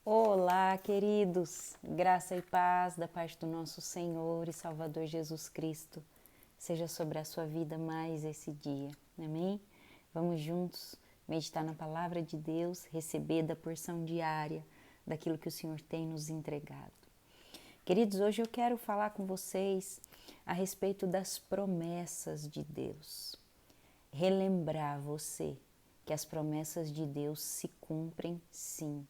Olá, queridos! Graça e paz da parte do nosso Senhor e Salvador Jesus Cristo seja sobre a sua vida mais esse dia. Amém? Vamos juntos meditar na palavra de Deus, receber da porção diária daquilo que o Senhor tem nos entregado. Queridos, hoje eu quero falar com vocês a respeito das promessas de Deus. Relembrar você que as promessas de Deus se cumprem sim,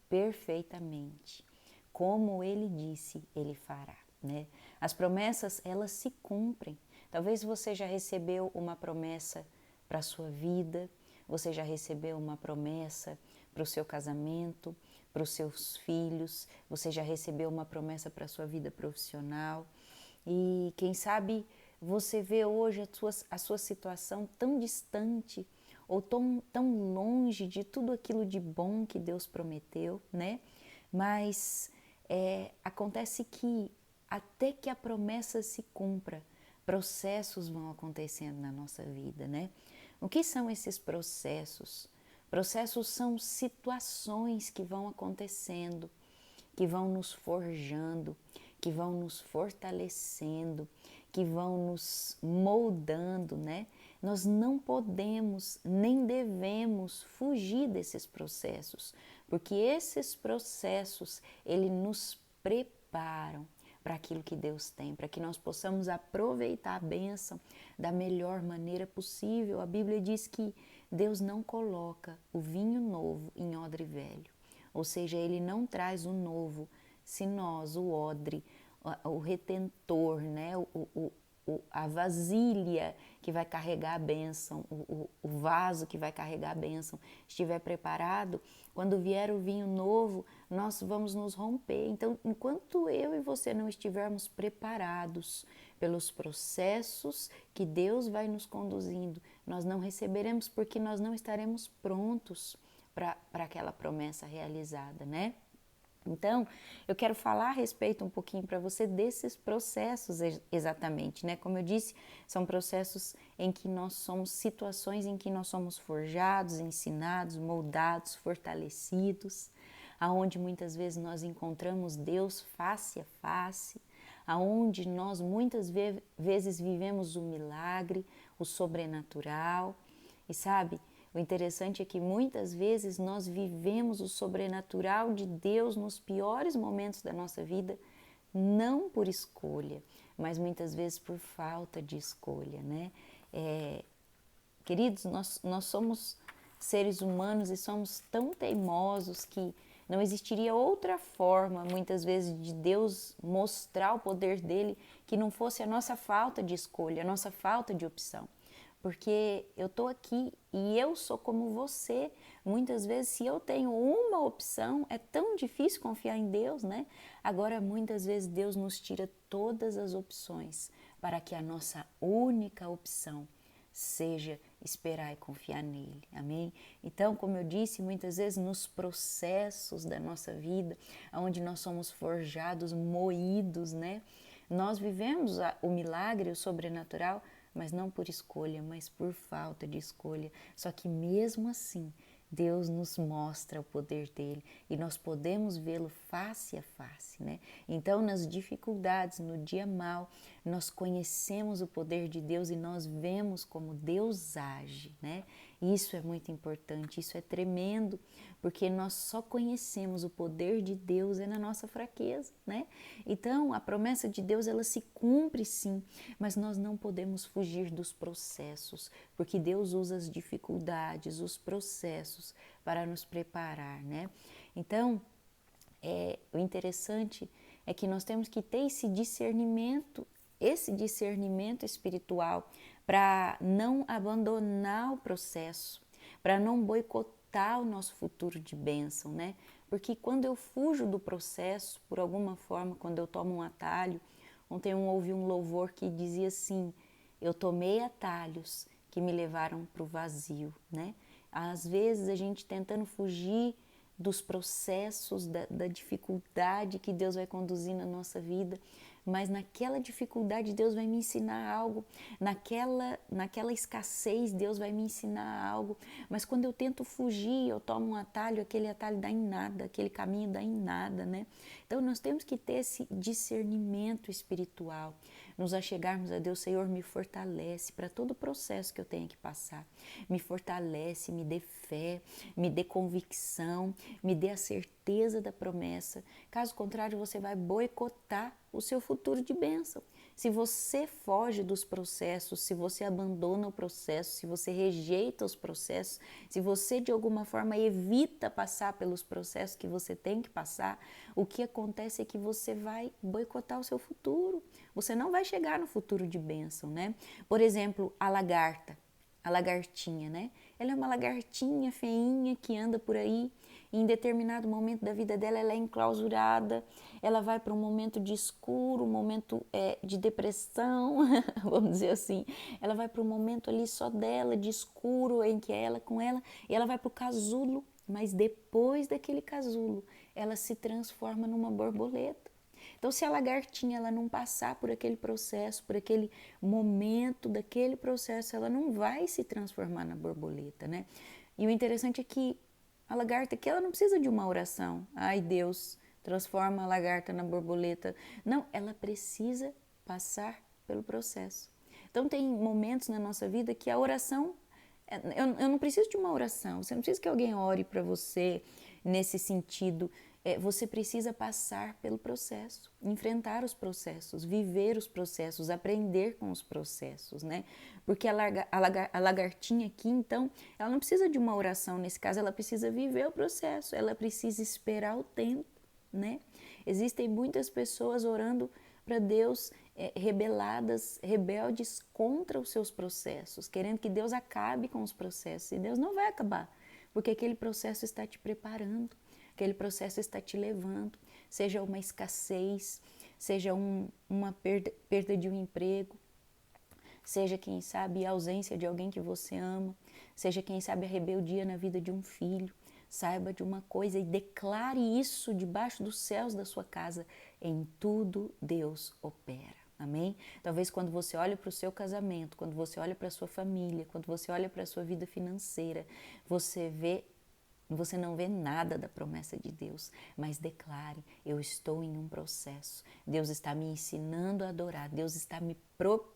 perfeitamente. Como ele disse, ele fará, né? As promessas, elas se cumprem. Talvez você já recebeu uma promessa para a sua vida, você já recebeu uma promessa para o seu casamento, para os seus filhos, você já recebeu uma promessa para a sua vida profissional. E quem sabe você vê hoje a sua situação tão distante ou tão longe de tudo aquilo de bom que Deus prometeu, né? Mas acontece que até que a promessa se cumpra, processos vão acontecendo na nossa vida, né? O que são esses processos? Processos são situações que vão acontecendo, que vão nos forjando, que vão nos fortalecendo, que vão nos moldando, né? Nós não podemos nem devemos fugir desses processos, porque esses processos, eles nos preparam para aquilo que Deus tem, para que nós possamos aproveitar a bênção da melhor maneira possível. A Bíblia diz que Deus não coloca o vinho novo em odre velho, ou seja, Ele não traz o novo se nós, o odre, o retentor, né, a vasilha que vai carregar a bênção, o vaso que vai carregar a bênção, estiver preparado, quando vier o vinho novo, nós vamos nos romper. Então, enquanto eu e você não estivermos preparados pelos processos que Deus vai nos conduzindo, nós não receberemos porque nós não estaremos prontos para aquela promessa realizada, né? Então, eu quero falar a respeito um pouquinho para você desses processos exatamente, né? Como eu disse, são processos em que nós somos, situações em que nós somos forjados, ensinados, moldados, fortalecidos, aonde muitas vezes nós encontramos Deus face a face, aonde nós muitas vezes vivemos o milagre, o sobrenatural, e sabe, o interessante é que muitas vezes nós vivemos o sobrenatural de Deus nos piores momentos da nossa vida, não por escolha, mas muitas vezes por falta de escolha, né? Queridos, nós somos seres humanos e somos tão teimosos que não existiria outra forma, muitas vezes, de Deus mostrar o poder dele que não fosse a nossa falta de escolha, a nossa falta de opção. Porque eu estou aqui e eu sou como você. Muitas vezes, se eu tenho uma opção, é tão difícil confiar em Deus, né? Agora, muitas vezes, Deus nos tira todas as opções para que a nossa única opção seja esperar e confiar nele, amém? Então, como eu disse, muitas vezes nos processos da nossa vida, onde nós somos forjados, moídos, né? Nós vivemos o milagre, o sobrenatural, mas não por escolha, mas por falta de escolha. Só que mesmo assim, Deus nos mostra o poder dele e nós podemos vê-lo face a face, né? Então, nas dificuldades, no dia mau, nós conhecemos o poder de Deus e nós vemos como Deus age, né? Isso é muito importante, isso é tremendo, porque nós só conhecemos o poder de Deus na nossa fraqueza, né? Então, a promessa de Deus, ela se cumpre sim, mas nós não podemos fugir dos processos, porque Deus usa as dificuldades, os processos para nos preparar, né? Então, o interessante é que nós temos que ter esse discernimento espiritual para não abandonar o processo, para não boicotar o nosso futuro de bênção, né? Porque quando eu fujo do processo, por alguma forma, quando eu tomo um atalho, ontem eu ouvi um louvor que dizia assim: eu tomei atalhos que me levaram para o vazio, né? Às vezes a gente tentando fugir dos processos, da dificuldade que Deus vai conduzir na nossa vida, mas naquela dificuldade Deus vai me ensinar algo, naquela escassez Deus vai me ensinar algo, mas quando eu tento fugir, eu tomo um atalho, aquele atalho dá em nada, aquele caminho dá em nada, né? Então nós temos que ter esse discernimento espiritual, nos achegarmos a Deus. Senhor, me fortalece para todo o processo que eu tenho que passar, me fortalece, me dê fé, me dê convicção, me dê a certeza da promessa. Caso contrário, você vai boicotar o seu futuro de bênção. Se você foge dos processos, se você abandona o processo, se você rejeita os processos, se você de alguma forma evita passar pelos processos que você tem que passar, o que acontece é que você vai boicotar o seu futuro. Você não vai chegar no futuro de bênção, né? Por exemplo, a lagartinha, né? Ela é uma lagartinha feinha que anda por aí e em determinado momento da vida dela ela é enclausurada, ela vai para um momento de escuro, um momento de depressão, vamos dizer assim, ela vai para um momento ali só dela, de escuro, em que é ela com ela, e ela vai para o casulo, mas depois daquele casulo, ela se transforma numa borboleta. Então, se a lagartinha ela não passar por aquele processo, por aquele momento daquele processo, ela não vai se transformar na borboleta, né? E o interessante é que a lagarta aqui, ela não precisa de uma oração. Ai, Deus, transforma a lagarta na borboleta. Não, ela precisa passar pelo processo. Então, tem momentos na nossa vida que a oração, eu não preciso de uma oração, você não precisa que alguém ore para você nesse sentido. Você precisa passar pelo processo, enfrentar os processos, viver os processos, aprender com os processos, né? Porque a lagartinha aqui, então, ela não precisa de uma oração, nesse caso, ela precisa viver o processo, ela precisa esperar o tempo, né? Existem muitas pessoas orando para Deus, rebeldes contra os seus processos, querendo que Deus acabe com os processos, e Deus não vai acabar, porque aquele processo está te preparando. Aquele processo está te levando, seja uma escassez, seja uma perda de um emprego, seja, quem sabe, a ausência de alguém que você ama, seja, quem sabe, a rebeldia na vida de um filho. Saiba de uma coisa e declare isso debaixo dos céus da sua casa: em tudo Deus opera. Amém? Talvez quando você olha para o seu casamento, quando você olha para a sua família, quando você olha para a sua vida financeira, você não vê nada da promessa de Deus, mas declare: eu estou em um processo. Deus está me ensinando a adorar, Deus está me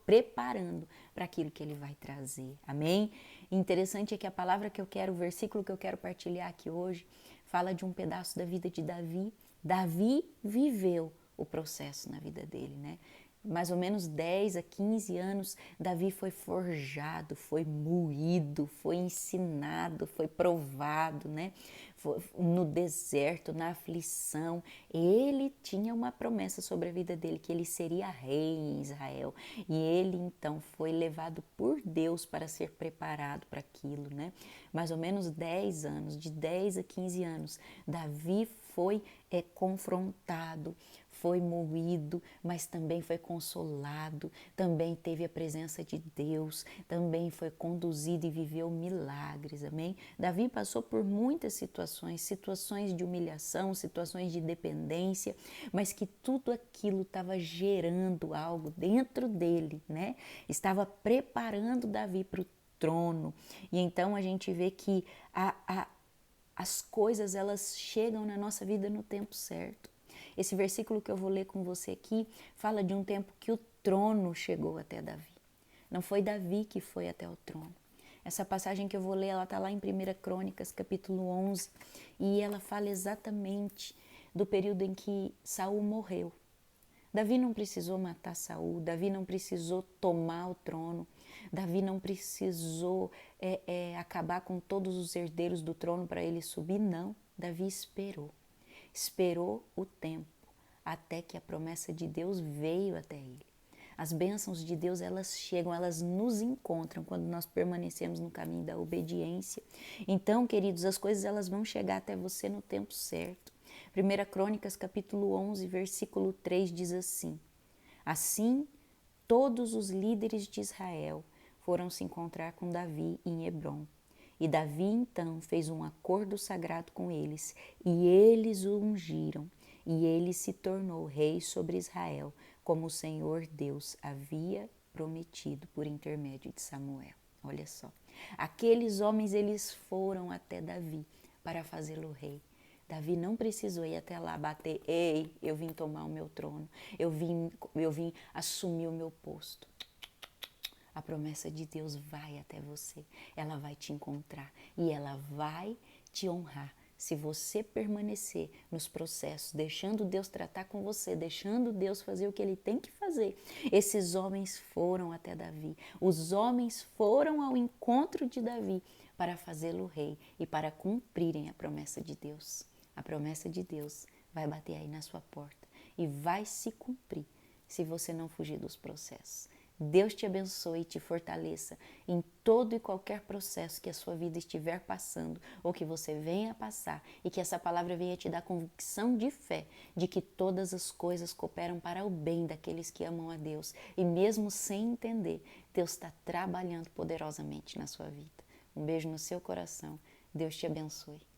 preparando para aquilo que Ele vai trazer. Amém? Interessante é que a palavra que eu quero, o versículo que eu quero partilhar aqui hoje, fala de um pedaço da vida de Davi. Davi viveu o processo na vida dele, né? Mais ou menos 10 a 15 anos, Davi foi forjado, foi moído, foi ensinado, foi provado, né? No deserto, na aflição. Ele tinha uma promessa sobre a vida dele, que ele seria rei em Israel. E ele, então, foi levado por Deus para ser preparado para aquilo, né? Mais ou menos 10 anos, de 10 a 15 anos, Davi foi confrontado, foi moído, mas também foi consolado, também teve a presença de Deus, também foi conduzido e viveu milagres, amém? Davi passou por muitas situações de humilhação, situações de dependência, mas que tudo aquilo estava gerando algo dentro dele, né? Estava preparando Davi para o trono. E então a gente vê que as coisas, elas chegam na nossa vida no tempo certo. Esse versículo que eu vou ler com você aqui fala de um tempo que o trono chegou até Davi. Não foi Davi que foi até o trono. Essa passagem que eu vou ler, ela está lá em 1 Crônicas, capítulo 11, e ela fala exatamente do período em que Saul morreu. Davi não precisou matar Saul, Davi não precisou tomar o trono, Davi não precisou acabar com todos os herdeiros do trono para ele subir, não. Davi esperou o tempo até que a promessa de Deus veio até ele. As bênçãos de Deus, elas chegam, elas nos encontram quando nós permanecemos no caminho da obediência. Então, queridos, as coisas, elas vão chegar até você no tempo certo. 1 Crônicas, capítulo 11, versículo 3 diz assim: assim, todos os líderes de Israel foram se encontrar com Davi em Hebrom. E Davi então fez um acordo sagrado com eles, e eles o ungiram, e ele se tornou rei sobre Israel, como o Senhor Deus havia prometido por intermédio de Samuel. Olha só, aqueles homens, eles foram até Davi para fazê-lo rei. Davi não precisou ir até lá bater, ei, eu vim tomar o meu trono, eu vim assumir o meu posto. A promessa de Deus vai até você, ela vai te encontrar e ela vai te honrar. Se você permanecer nos processos, deixando Deus tratar com você, deixando Deus fazer o que Ele tem que fazer. Esses homens foram até Davi, os homens foram ao encontro de Davi para fazê-lo rei e para cumprirem a promessa de Deus. A promessa de Deus vai bater aí na sua porta e vai se cumprir se você não fugir dos processos. Deus te abençoe e te fortaleça em todo e qualquer processo que a sua vida estiver passando ou que você venha passar e que essa palavra venha te dar convicção de fé de que todas as coisas cooperam para o bem daqueles que amam a Deus e mesmo sem entender, Deus está trabalhando poderosamente na sua vida. Um beijo no seu coração. Deus te abençoe.